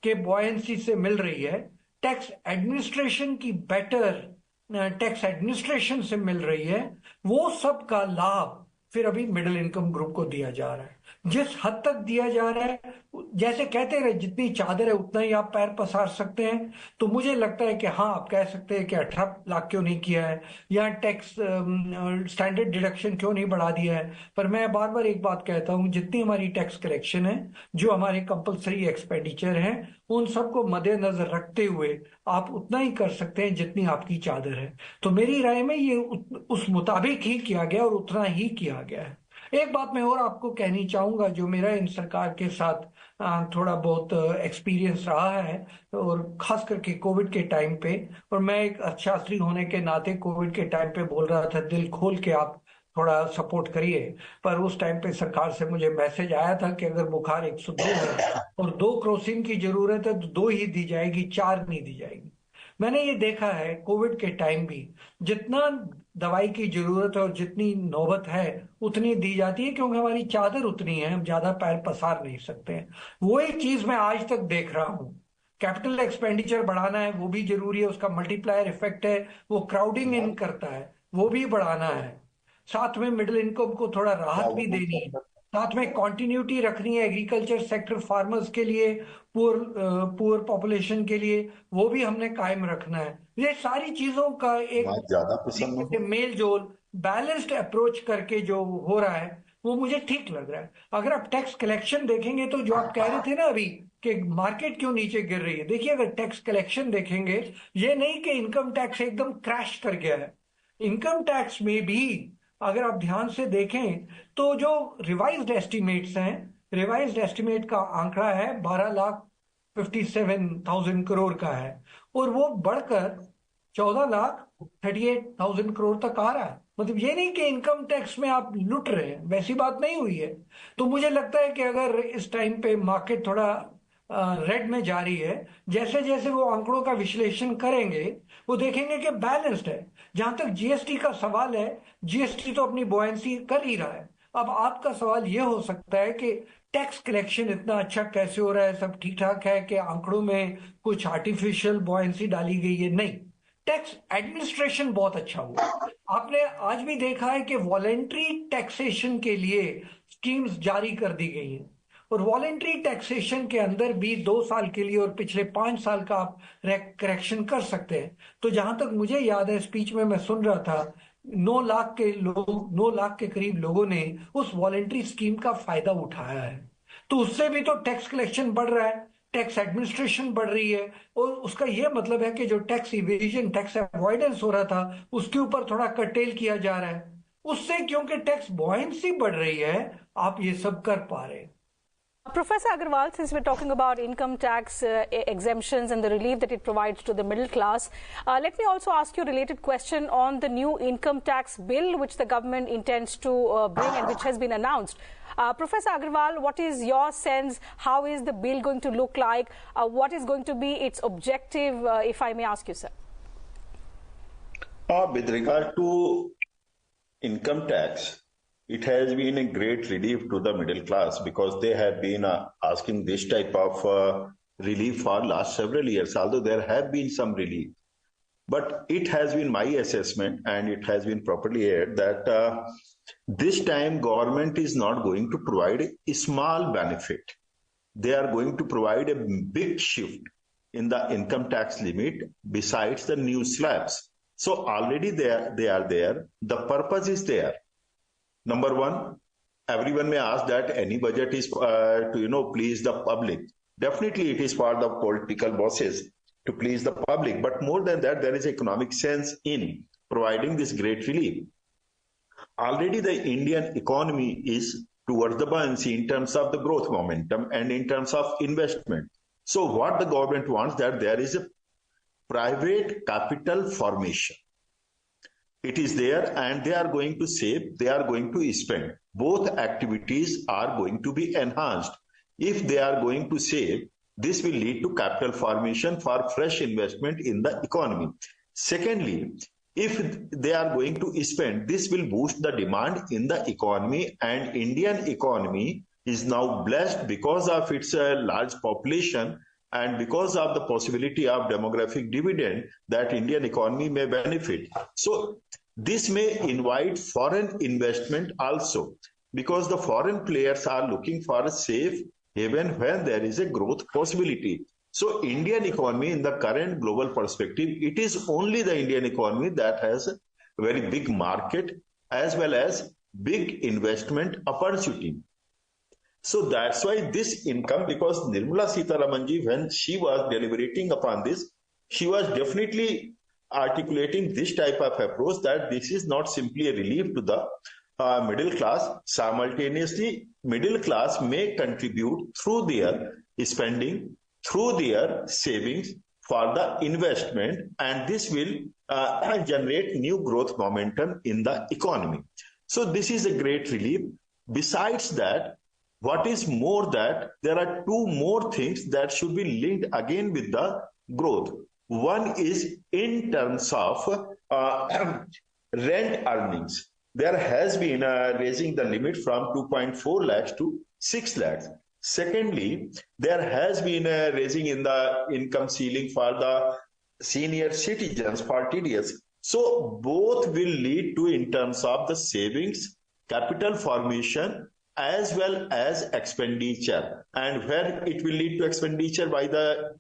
[SPEAKER 5] के बॉयंसी से मिल रही है, टैक्स एडमिनिस्ट्रेशन की बेटर टैक्स एडमिनिस्ट्रेशन से मिल रही है, वो सब का लाभ फिर अभी मिडिल इनकम ग्रुप को दिया जा रहा है। जिस हद तक दिया जा रहा है, जैसे कहते रहे जितनी चादर है उतना ही आप पैर पसार सकते हैं। तो मुझे लगता है कि हाँ, आप कह सकते हैं कि 18 लाख क्यों नहीं किया है, या टैक्स स्टैंडर्ड डिडक्शन क्यों नहीं बढ़ा दिया है। पर मैं बार बार एक बात कहता हूं, जितनी हमारी टैक्स कलेक्शन है, जो हमारे कंपलसरी एक्सपेंडिचर हैं, उन सबको मद्देनजर रखते हुए आप उतना ही कर सकते हैं जितनी आपकी चादर है। तो मेरी राय में ये उस मुताबिक ही किया गया और उतना ही किया गया है। एक बात मैं और आपको कहनी चाहूंगा, जो मेरा इन सरकार के साथ थोड़ा बहुत एक्सपीरियंस रहा है, और खास करके कोविड के टाइम पे, और मैं एक अर्थशास्त्री होने के नाते कोविड के टाइम पे बोल रहा था दिल खोल के आप थोड़ा सपोर्ट करिए। पर उस टाइम पे सरकार से मुझे मैसेज आया था कि अगर बुखार 102 है और 2 क्रोसिन की जरूरत है तो 2 ही दी जाएगी, 4 नहीं दी जाएगी। मैंने ये देखा है कोविड के टाइम भी, जितना दवाई की जरूरत है और जितनी नौबत है उतनी दी जाती है, क्योंकि हमारी चादर उतनी है, हम ज्यादा पैर पसार नहीं सकते हैं। वही चीज मैं आज तक देख रहा हूं। कैपिटल एक्सपेंडिचर बढ़ाना है, वो भी जरूरी है, उसका मल्टीप्लायर इफेक्ट है, वो क्राउडिंग इन करता है, वो भी बढ़ाना है। साथ में मिडिल इनकम को थोड़ा राहत भी देनी है, साथ में कॉन्टिन्यूटी रखनी है एग्रीकल्चर सेक्टर, फार्मर्स के लिए, पुअर पॉपुलेशन के लिए, वो भी हमने कायम रखना है। ये सारी चीजों का एक मेल जोल, बैलेंस्ड अप्रोच करके जो हो रहा है वो मुझे ठीक लग रहा है। अगर आप टैक्स कलेक्शन देखेंगे तो जो आप कह रहे थे ना अभी कि मार्केट क्यों नीचे गिर रही है, देखिए अगर टैक्स कलेक्शन देखेंगे, ये नहीं कि इनकम टैक्स एकदम क्रैश कर गया है। इनकम टैक्स में भी अगर आप ध्यान से देखें तो जो रिवाइज्ड एस्टिमेट्स हैं, रिवाइज्ड एस्टिमेट का आंकड़ा है 12,57,000 करोड़ का है, और वो बढ़कर 14,38,000 करोड़ तक आ रहा है। मतलब ये नहीं कि इनकम टैक्स में आप लुट रहे हैं, वैसी बात नहीं हुई है। तो मुझे लगता है कि अगर इस टाइम पे मार्केट थोड़ा रेड में जा रही है, जैसे जैसे वो आंकड़ों का विश्लेषण करेंगे वो देखेंगे कि बैलेंस्ड है। जहां तक जीएसटी का सवाल है, जीएसटी तो अपनी बॉयंसी कर ही रहा है। अब आपका सवाल ये हो सकता है कि टैक्स कलेक्शन इतना अच्छा कैसे हो रहा है, सब ठीक ठाक है कि आंकड़ों में कुछ आर्टिफिशियल बॉयंसी डाली गई है? नहीं, टैक्स एडमिनिस्ट्रेशन बहुत अच्छा हुआ। आपने आज भी देखा है कि वॉलेंट्री टैक्सेशन के लिए स्कीम्स जारी कर दी गई हैं, और वॉलेंट्री टैक्सेशन के अंदर भी 2 साल के लिए और पिछले 5 साल का आप करेक्शन कर सकते हैं। तो जहां तक मुझे याद है, स्पीच में मैं सुन रहा था 9 लाख के करीब लोगों ने उस वॉलेंट्री स्कीम का फायदा उठाया है। तो उससे भी तो टैक्स कलेक्शन बढ़ रहा है, टैक्स एडमिनिस्ट्रेशन बढ़ रही है, और उसका यह मतलब है कि जो टैक्स इवेजन, टैक्स अवॉइडेंस हो रहा था उसके ऊपर थोड़ा कर्टेल किया जा रहा है। उससे क्योंकि टैक्स बॉयंसी बढ़ रही है, आप ये सब कर पा रहे हैं।
[SPEAKER 1] Professor Agarwal, since we're talking about income tax exemptions and the relief that it provides to the middle class, let me also ask you a related question on the new income tax bill which the government intends to bring and which has been announced. Professor Agarwal, what is your sense? How is the bill going to look like? What is going to be its objective, if I may ask you, sir?
[SPEAKER 4] With regard to income tax, it has been a great relief to the middle class because they have been asking this type of relief for last several years, although there have been some relief. But it has been my assessment, and it has been properly aired, that this time government is not going to provide a small benefit. They are going to provide a big shift in the income tax limit besides the new slabs. So already they are there. The purpose is there. Number one, everyone may ask that any budget is to please the public. Definitely it is for the political bosses to please the public. But more than that, there is economic sense in providing this great relief. Already the Indian economy is towards the buoyancy in terms of the growth momentum and in terms of investment. So what the government wants, that there is a private capital formation. It is there, and they are going to save, they are going to spend. Both activities are going to be enhanced. If they are going to save, this will lead to capital formation for fresh investment in the economy. Secondly, if they are going to spend, this will boost the demand in the economy, and Indian economy is now blessed because of its large population and because of the possibility of demographic dividend that Indian economy may benefit. So this may invite foreign investment also, because the foreign players are looking for a safe haven when there is a growth possibility. So Indian economy in the current global perspective, it is only the Indian economy that has a very big market as well as big investment opportunity. So that's why this income, because Nirmala Sitharaman ji, when she was deliberating upon this, she was definitely articulating this type of approach, that this is not simply a relief to the middle class. Simultaneously, middle class may contribute through their spending, through their savings for the investment, and this will generate new growth momentum in the economy. So this is a great relief. Besides that, what is more, that there are two more things that should be linked again with the growth. One is in terms of rent earnings. There has been raising the limit from 2.4 lakhs to 6 lakhs. Secondly, there has been a raising in the income ceiling for the senior citizens for TDS. So both will lead to, in terms of the savings, capital formation, as well as expenditure. And where it will lead to expenditure by the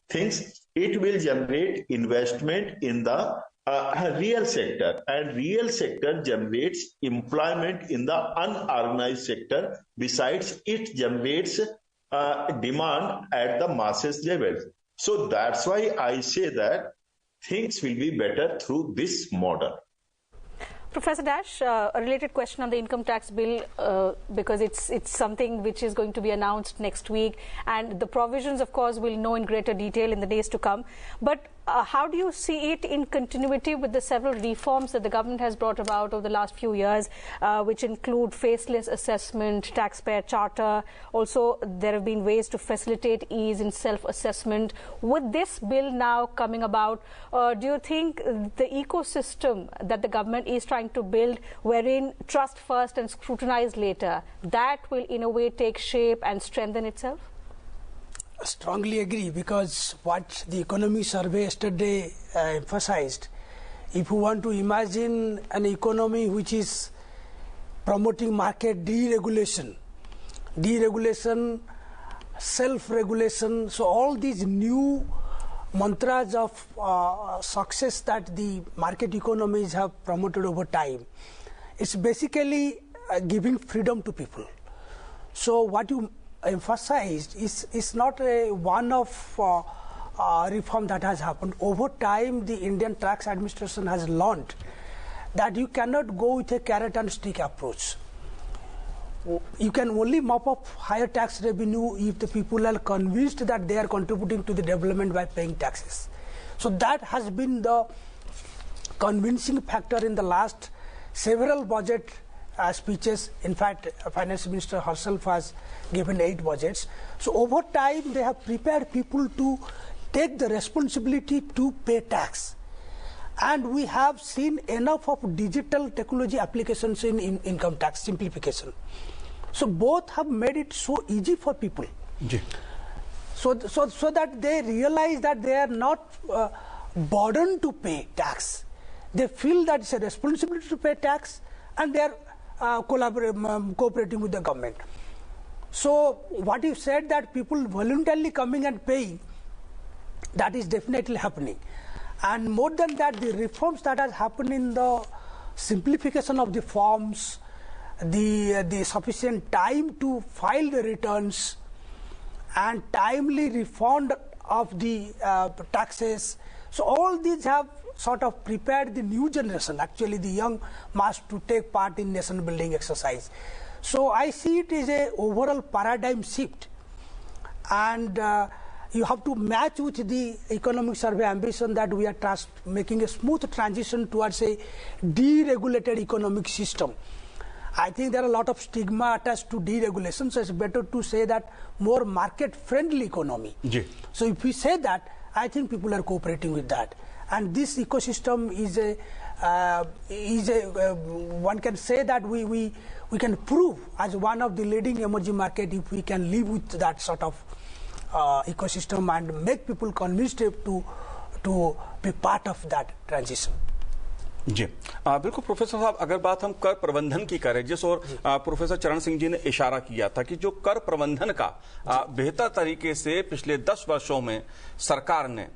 [SPEAKER 4] things, it will generate investment in the real sector, and real sector generates employment in the unorganized sector. Besides, it generates demand at the masses level. So that's why I say that things will be better through this model.
[SPEAKER 1] Professor Dash, a related question on the income tax bill, because it's something which is going to be announced next week, and the provisions, of course, we'll know in greater detail in the days to come. But how do you see it in continuity with the several reforms that the government has brought about over the last few years, which include faceless assessment, taxpayer charter? Also, there have been ways to facilitate ease in self-assessment. With this bill now coming about, do you think the ecosystem that the government is trying to build, wherein trust first and scrutinize later, that will in a way take shape and strengthen itself?
[SPEAKER 3] I strongly agree, because what the economy survey yesterday emphasized, if you want to imagine an economy which is promoting market deregulation, self-regulation, so all these new mantras of success that the market economies have promoted over time, it's basically giving freedom to people. So what you emphasized is not a one-off reform that has happened. Over time, the Indian tax administration has learned that you cannot go with a carrot and stick approach. you can only mop up higher tax revenue if the people are convinced that they are contributing to the development by paying taxes. So that has been the convincing factor in the last several budget speeches. In fact, Finance Minister herself has given 8 budgets. So over time, they have prepared people to take the responsibility to pay tax. And we have seen enough of digital technology applications in income tax simplification. So both have made it so easy for people. So that they realize that they are not burdened to pay tax. They feel that it's a responsibility to pay tax, and they are cooperating with the government. So what you said, that people voluntarily coming and paying, that is definitely happening. And more than that, the reforms that has happened in the simplification of the forms, the sufficient time to file the returns, and timely refund of the taxes. So all these have sort of prepared the new generation, actually the young mass, to take part in nation building exercise. So I see it as a overall paradigm shift, and you have to match with the economic survey ambition that we are making a smooth transition towards a deregulated economic system. I think there are a lot of stigma attached to deregulation, so it's better to say that more market-friendly economy. So if we say that, I think people are cooperating with that. And this ecosystem is one can say that we can prove as one of the leading emerging market if we can live with that sort of ecosystem and make people convinced to be part of that transition.
[SPEAKER 2] जी बिल्कुल professor साहब, अगर बात हम कर प्रबंधन की करें, जिस और प्रोफेसर चरण सिंह जी ने इशारा किया था कि जो कर प्रबंधन का बेहतर तरीके से पिछले 10 वर्षों में सरकार ने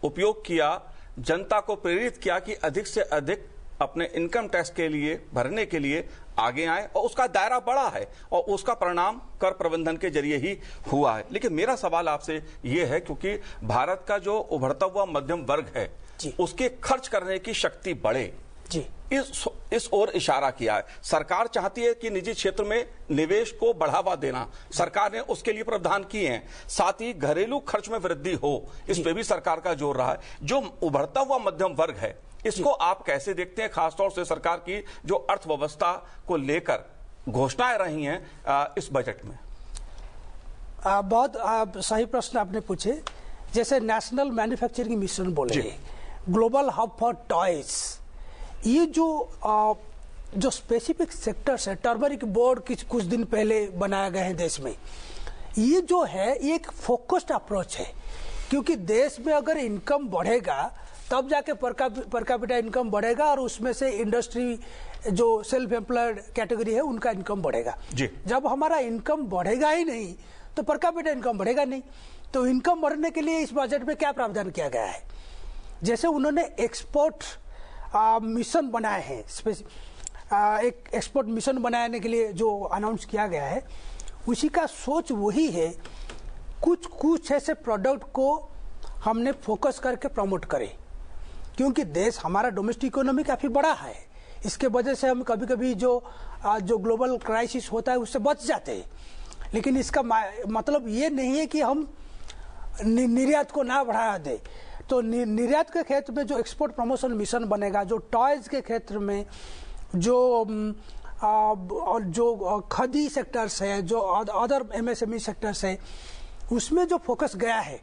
[SPEAKER 2] उपयोग किया, जनता को प्रेरित किया कि अधिक से अधिक अपने इनकम टैक्स के लिए भरने के लिए आगे आए, और उसका दायरा बड़ा है और उसका परिणाम कर प्रबंधन के जरिए ही हुआ है। लेकिन मेरा सवाल आपसे ये है, क्योंकि भारत का जो उभरता हुआ मध्यम वर्ग है उसके खर्च करने की शक्ति बढ़े, इस ओर इशारा किया है। सरकार चाहती है कि निजी क्षेत्र में निवेश को बढ़ावा देना, सरकार ने उसके लिए प्रावधान किए हैं, साथ ही घरेलू खर्च में वृद्धि हो, इस पे भी सरकार का जोर रहा है। जो उभरता हुआ मध्यम वर्ग है, इसको आप कैसे देखते हैं, खासतौर से सरकार की जो अर्थव्यवस्था को लेकर घोषणाएं रही हैं इस बजट में?
[SPEAKER 3] बहुत सही प्रश्न आपने पूछे। जैसे नेशनल मैन्युफैक्चरिंग मिशन बोले, ग्लोबल हब फॉर टॉयज, ये जो स्पेसिफिक सेक्टर्स है, टर्मरिक बोर्ड कुछ दिन पहले बनाया गया है देश में, ये जो है एक फोकस्ड अप्रोच है, क्योंकि देश में अगर इनकम बढ़ेगा तब जाके पर कैपिटा इनकम बढ़ेगा, और उसमें से इंडस्ट्री जो सेल्फ एम्प्लॉयड कैटेगरी है उनका इनकम बढ़ेगा। जब हमारा इनकम बढ़ेगा ही नहीं तो पर कैपिटा इनकम बढ़ेगा नहीं। तो इनकम बढ़ने के लिए इस बजट में क्या प्रावधान किया गया है, जैसे उन्होंने एक्सपोर्ट मिशन बनाए हैं, एक एक्सपोर्ट मिशन बनाने के लिए जो अनाउंस किया गया है, उसी का सोच वही है, कुछ ऐसे प्रोडक्ट को हमने फोकस करके प्रमोट करें, क्योंकि देश हमारा डोमेस्टिक इकोनॉमी काफी बड़ा है, इसके वजह से हम कभी कभी जो ग्लोबल क्राइसिस होता है उससे बच जाते हैं। लेकिन इसका मतलब ये नहीं है कि हम निर्यात को ना बढ़ा दें। तो निर्यात के क्षेत्र में जो एक्सपोर्ट प्रमोशन मिशन बनेगा, जो टॉयज के क्षेत्र में जो खादी सेक्टर्स है, जो अदर एमएसएमई सेक्टर्स है, उसमें जो फोकस गया है,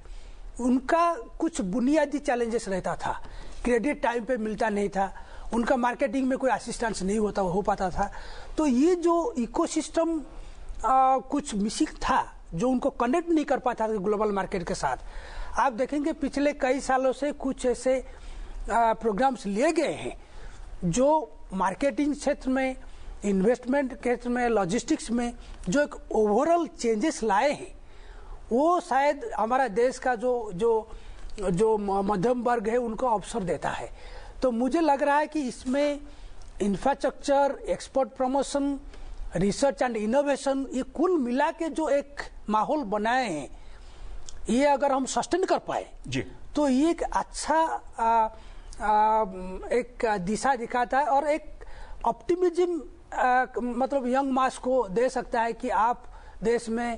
[SPEAKER 3] उनका कुछ बुनियादी चैलेंजेस रहता था। क्रेडिट टाइम पे मिलता नहीं था, उनका मार्केटिंग में कोई असिस्टेंस नहीं हो पाता था। तो ये जो इकोसिस्टम कुछ मिसिंग था, जो उनको कनेक्ट नहीं कर पाता था ग्लोबल मार्केट के साथ। आप देखेंगे पिछले कई सालों से कुछ ऐसे प्रोग्राम्स लिए गए हैं जो मार्केटिंग क्षेत्र में, इन्वेस्टमेंट क्षेत्र में, लॉजिस्टिक्स में जो एक ओवरऑल चेंजेस लाए हैं, वो शायद हमारा देश का जो मध्यम वर्ग है उनको अवसर देता है। तो मुझे लग रहा है कि इसमें infrastructure, export promotion, research and innovation, ये कुल मिला के जो एक माहौल बनाए हैं, ये अगर हम सस्टेन कर पाए तो ये एक अच्छा एक दिशा दिखाता है और एक ऑप्टिमिज्म मतलब यंग मास को दे सकता है कि आप देश में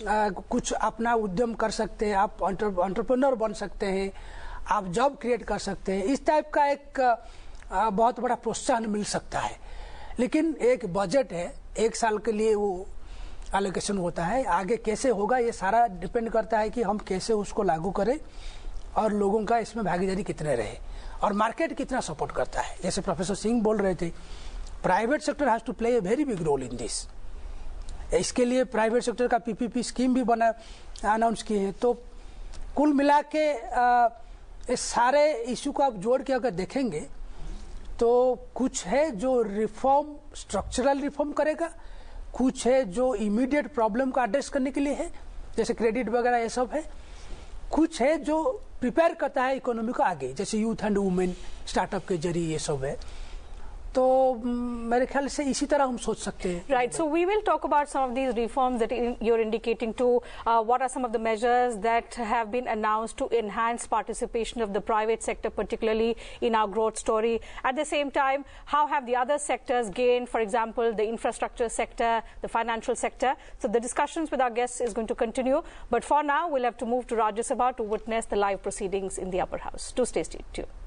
[SPEAKER 3] कुछ अपना उद्यम कर सकते हैं, आप एंटरप्रेन्योर बन सकते हैं, आप जॉब क्रिएट कर सकते हैं। इस टाइप का एक बहुत बड़ा प्रोत्साहन मिल सकता है। लेकिन एक बजट है, 1 साल के लिए वो एलोकेशन होता है, आगे कैसे होगा ये सारा डिपेंड करता है कि हम कैसे उसको लागू करें और लोगों का इसमें भागीदारी कितने रहे और मार्केट कितना सपोर्ट करता है। जैसे प्रोफेसर सिंह बोल रहे थे, private sector has to play a very big role in this. इसके लिए प्राइवेट सेक्टर का पीपीपी स्कीम भी अनाउंस किए हैं। तो कुल मिला के इस सारे इशू को आप जोड़ के अगर देखेंगे तो कुछ है जो रिफॉर्म, स्ट्रक्चरल रिफॉर्म करेगा, कुछ है जो इमीडिएट प्रॉब्लम को एड्रेस करने के लिए है, जैसे क्रेडिट वगैरह ये सब है, कुछ है जो प्रिपेयर करता है इकोनॉमी को आगे, जैसे यूथ एंड वुमेन स्टार्टअप के जरिए ये सब है। तो मेरे ख्याल से इसी तरह हम सोच सकते हैं।
[SPEAKER 1] Right. So we will talk about some of these reforms that you're indicating to. What are some of the measures that have been announced to enhance participation of the private sector, particularly in our growth story? At the same time, how have the other sectors gained, for example, the infrastructure sector, the financial sector? So the discussions with our guests is going to continue. But for now, we'll have to move to Rajya Sabha to witness the live proceedings in the upper house. Do stay tuned.